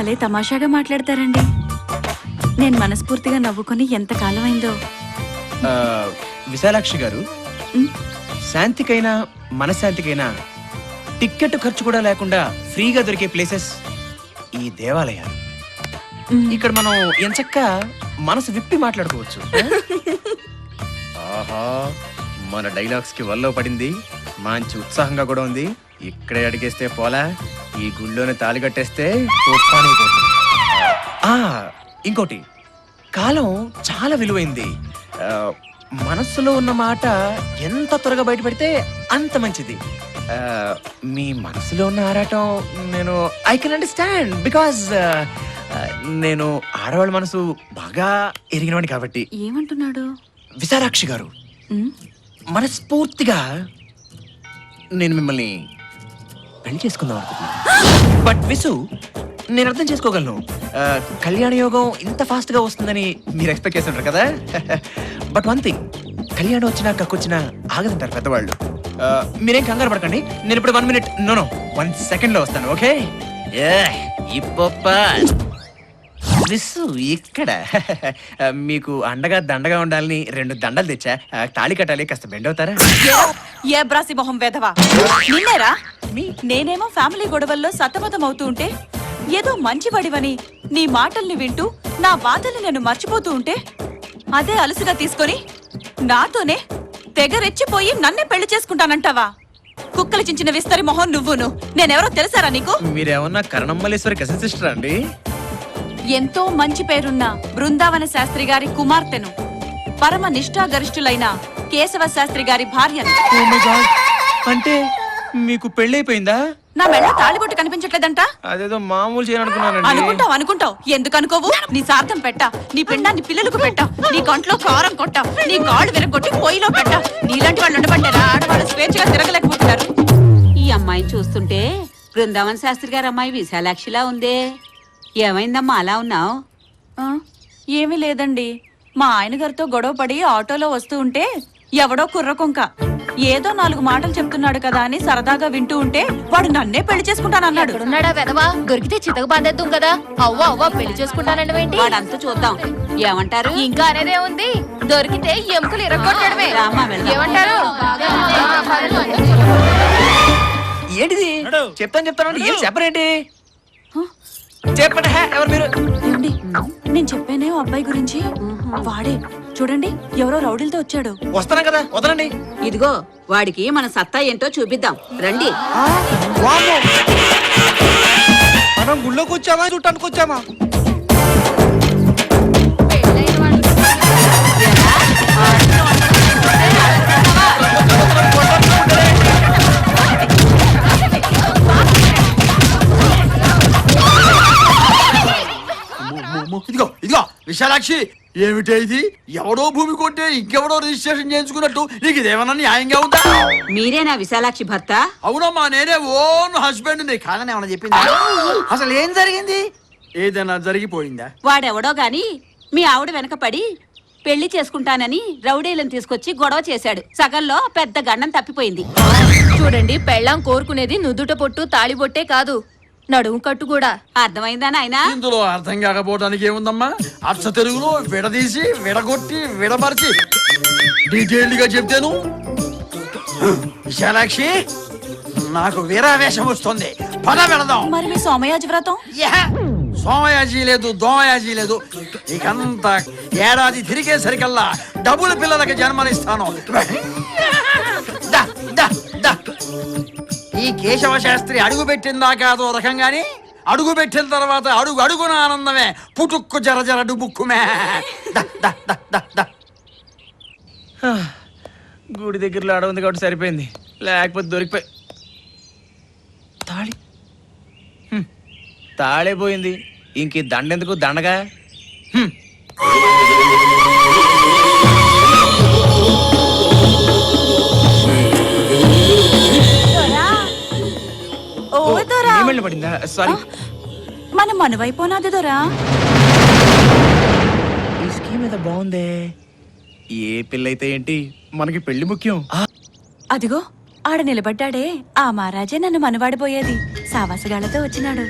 భలే తమాషాగా మాట్లాడతారండి. నేను మనస్ఫూర్తిగా నవ్వుకొని ఎంతకాలం అయిందో. విశాలాక్షి గారు, శాంతికైనా మనశ్శాంతికైనా టిక్కెట్ ఖర్చు కూడా లేకుండా ఫ్రీగా దొరికే ప్లేసెస్ ఈ దేవాలయాలు. ఇక్కడ మనం ఎంచక్క మనసు విప్పి మాట్లాడుకోవచ్చు. ఆహా, మన డైలాగ్స్ కి వల్ల పడింది, మంచి ఉత్సాహంగా కూడా ఉంది. ఇక్కడే అడిగేస్తే పోలా, ఈ గుళ్ళోనే తాళి కట్టేస్తే ఇంకోటి, కాలం చాలా విలువైంది. మనస్సులో ఉన్న మాట ఎంత త్వరగా బయటపెడితే అంత మంచిది. మీ మనసులో ఉన్న ఆరాటం నేను ఐ కెన్ అండర్స్టాండ్, బికాజ్ నేను ఆడవాళ్ళ మనసు బాగా ఎరిగినవాడిని కాబట్టి. ఏమంటున్నాడు? విశాలాక్షి గారు, మనస్ఫూర్తిగా నేను మిమ్మల్ని పెళ్లి చేసుకుందాం అనుకుంటున్నాను. బట్ విసు, నేను అర్థం చేసుకోగలను, కళ్యాణ యోగం ఇంత ఫాస్ట్ గా వస్తుందని మీరు ఎక్స్పెక్ట్ చేస్తుంటారు కదా. బట్ వన్ థింగ్, కళ్యాణం వచ్చినా కక్కొచ్చినా ఆగదంటారు పెద్దవాళ్ళు. మీరేం కంగారు పడకండి, నేను ఇప్పుడు 1 minute, నో 1 second లో వస్తాను. ఓకే? విసు ఇక్కడ మీకు అండగా దండగా ఉండాలని 2 దండలు తెచ్చా. తాళి కట్టాలి, కాస్త బెండ్ అవుతారా? ఏ బ్రాసి మొహం వేధవా, నిన్నేరా? నేనేమో ఫ్యామిలీ గొడవల్లో సతమతం అవుతూ ఉంటే, ఏదో మంచివాడివని నీ మాటల్ని వింటూ నా బాధల్ని నేను మర్చిపోతూ ఉంటే, అదే అలసుగా తీసుకొని నాతోనే తెగ రెచ్చిపోయి నన్నే పెళ్లి చేసుకుంటానంటావా? కుక్కలు చించిన విస్తరి మొహం నువ్వును. నేనెవరో తెలుసారా నీకు? మీరేమన్నా కరణమ్మలేశ్వరి కజిన్ సిస్టర్ అండి? ఎంతో మంచి పేరున్న బృందావన శాస్త్రి గారి కుమార్తెను, పరమ నిష్ఠాగరిష్ఠులైన కేశవ శాస్త్రి గారి భార్యను. అంటే మీకు పెళ్ళైపోయిందా? నా మెళ్ళ తాళిబొట్టు కనిపించట్లేదంట. అదేదో మామూలు చేయాలనుకున్నానండి. అనుకుంటావు ఎందుకు అనుకోవు? నీ సార్థం పెట్టా, నీ పిండాన్ని పిల్లలకు పెట్టా, నీ కంట్లో కారం కొట్టా, నీ కాళ్ళు విరగొట్టి పొయ్యిలో పెట్టా. నీలాంటి వాళ్ళు ఉండబట్టారా ఆడవాళ్ళు స్వేచ్ఛగా తిరగలేకపోతున్నారు. ఈ అమ్మాయిని చూస్తుంటే బృందావన శాస్త్రి గారి అమ్మాయి విశాలాక్షిలా ఉందే. ఏమైందమ్మా అలా ఉన్నావు? ఏమీ లేదండి, మా ఆయన గారితో గొడవ పడి ఆటోలో వస్తూ ఉంటే ఎవడో కుర్రకొంక ఏదో 4 మాటలు చెప్తున్నాడు కదా అని సరదాగా వింటూ ఉంటే వాడు నన్నే పెళ్లి చేసుకుంటానన్నాడు. ఉన్నాడా వెదవా? దొరికితే చితక బాధేద్దాం కదా. అవ్వ పెళ్లి చేసుకుంటానండి. వాడంతా చూద్దాం. ఏమంటారు? ఇంకా అనేదే ఉంది, దొరికితే ఎముకలు ఇరగొట్టడమే. ఏమంటారు? ఏంటిది? చెప్తాను ఏం చెప్పరేంటి? చెప్పండి. ఎవరు మీరు? ఏమండి, నేను చెప్పానే అబ్బాయి గురించి, వాడే. చూడండి, ఎవరో రౌడీలతో వచ్చాడు. వస్తాను కదా, వదలండి. ఇదిగో వాడికి మన సత్తా ఏంటో చూపిద్దాం రండి. మనం గుళ్ళోకి వచ్చామా చూడటానికి వచ్చామా? ఇదిగో విశాలాక్షి, ఏమిటే ఇది? ఎవడో భూమి కొంటే ఇంకెవడో రిజిస్ట్రేషన్ చేయించుకున్నట్టు నీకు ఇదేమన్నా న్యాయంగా ఉందా? మీరేనా విశాలాక్షి భర్త? అవునమ్మా, నేనే ఓన్ హస్బెండ్. నీ కాదని ఏమన్నా చెప్పిందా? అసలు ఏం జరిగింది? ఏదైనా జరిగిపోయిందా? వాడెవడో గాని మీ ఆవిడ వెనకపడి పెళ్లి చేసుకుంటానని రౌడీలను తీసుకొచ్చి గొడవ చేశాడు. సగంలో పెద్ద గండం తప్పిపోయింది. చూడండి, పెళ్ళాం కోరుకునేది నుదుట పొట్టు తాళిబొట్టే కాదు, నడుము కట్టు కూడా. అర్థమైందా నాయనా? ఇందులో అర్థం కాకపోవడానికి ఏముందమ్మా? అచ్చ తెలుగులో విడదీసి విడగొట్టి విడమర్చి డీటెయిల్డ్ గా చెప్తాను. విశాలాక్షి, నాకు వీరావేశం వస్తుంది, పద వెళదాం. మరి మీ సోమయాజి వ్రతం? సోమయాజీ లేదు, దోమయాజీ లేదు. ఇకంతా ఏడాది తిరిగేసరికల్లా డబుల్ పిల్లలకి జన్మనిస్తాను. ఈ కేశవ శాస్త్రి అడుగు పెట్టిందాకా అదో రకంగాని, అడుగు పెట్టిన తర్వాత అడుగున ఆనందమే. పుటుక్కు జర జర డుబుక్కుమే. గుడి దగ్గరలో ఆడ ఉంది కాబట్టి సరిపోయింది, లేకపోతే దొరికిపోయి. తాళే పోయింది, ఇంక దండెందుకు దండగా. పడిందా? సారీ, మనం మనవైపోనాది దొరా. ఈ స్కీమ్ ఏదో బాగుందే. ఏ పిల్లయితే ఏంటి, మనకి పెళ్లి ముఖ్యం. అదిగో ఆడ నిలబడ్డాడే ఆ మహారాజే నన్ను మనవాడిపోయేది. సావాసగాళ్లతో వచ్చినాడు.